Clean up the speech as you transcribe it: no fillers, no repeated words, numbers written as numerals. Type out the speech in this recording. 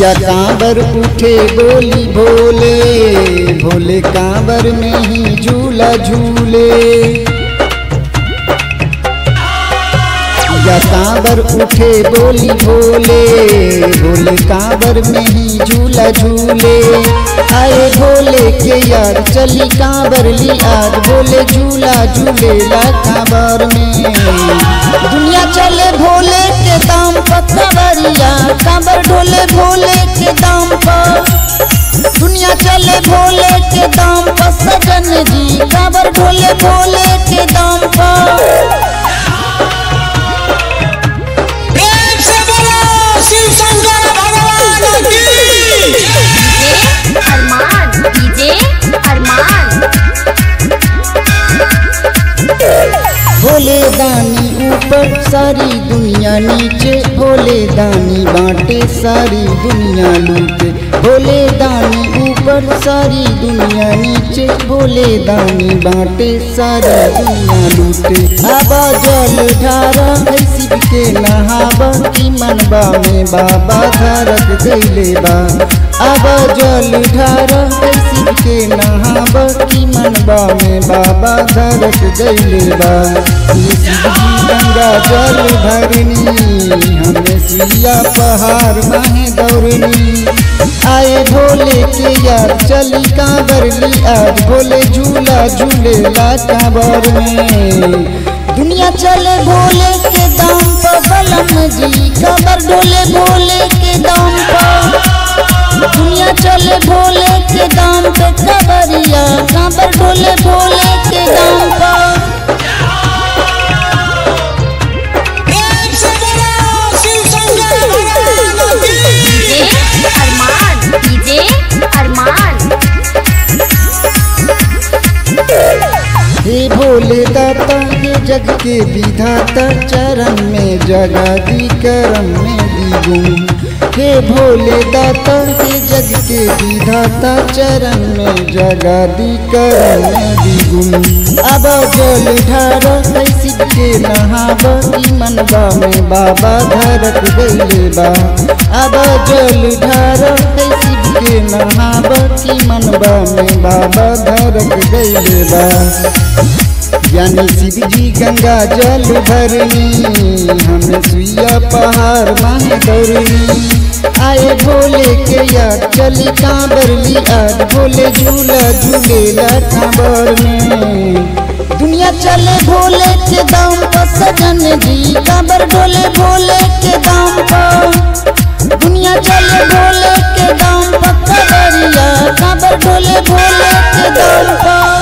या कांवर उठे बोली भोले भोले कांवर में ही झूला झूले। या कांवर उठे बोली भोले भोले कांवर में ही झूला झूले। आए भोले के यार चली कांवर ली आज भोले झूला झूलेला कांवर में। दुनिया चले भोले के दाम पर कांवरिया कांवर ढोले भोले के दाम पर। दुनिया चले भोले के दाम पर सजन जी कांवर ढोले भोले के दाम पर। भोले दानी ऊपर सारी दुनिया नीचे भोले दानी बांटे सारी दुनिया लूटे। भोले दानी ऊपर सारी दुनिया नीचे भोले दानी बांटे सारी दुनिया लूटे। आबा जल ढारा शिव के नहाबा की मनबा में बाबा धरक गईले बा। आबा जल ढारा शिव के नहाबा की मनबा में बाबा धरक गईले बा। गंगा जल भरनी हमें सिया पहाड़ माहे दौड़नी। आए भोले के यार चली कांवर ली आज भोले झूला झूलेला कांवर में। दुनिया चले भोले के दाम पर बलम जी कांवर ढोले भोले के दाम पर। दुनिया चले भोले के दाम पे कांवरिया कांवर ढोले भोले के दाम पर। हे भोले दाता हे जग के विधाता चरण में जगा दी करम में दी गुण। हे भोले दाता हे जग के विधाता चरण में जगा दी करम में दी गुण। अब जल ढारा शिव के नहाबा की मनबा में बाबा धरक गईले बा। अब जल ढारा शिव के नहाबा की मनबा में बाबा धरक गईले बा। यानी शिव जी गंगा जल भरनी हमें सुइया पहाड़ माहे दौड़नी। आए भोले के यार चली कांवर ली आज भोले झूला झूलेला कांवर में। दुनिया चले भोले के दाम पर सजन जी कांवर ढोले भोले के दाम पर। दुनिया चले भोले के दाम पर कांवरिया कांवर ढोले भोले के दाम पर।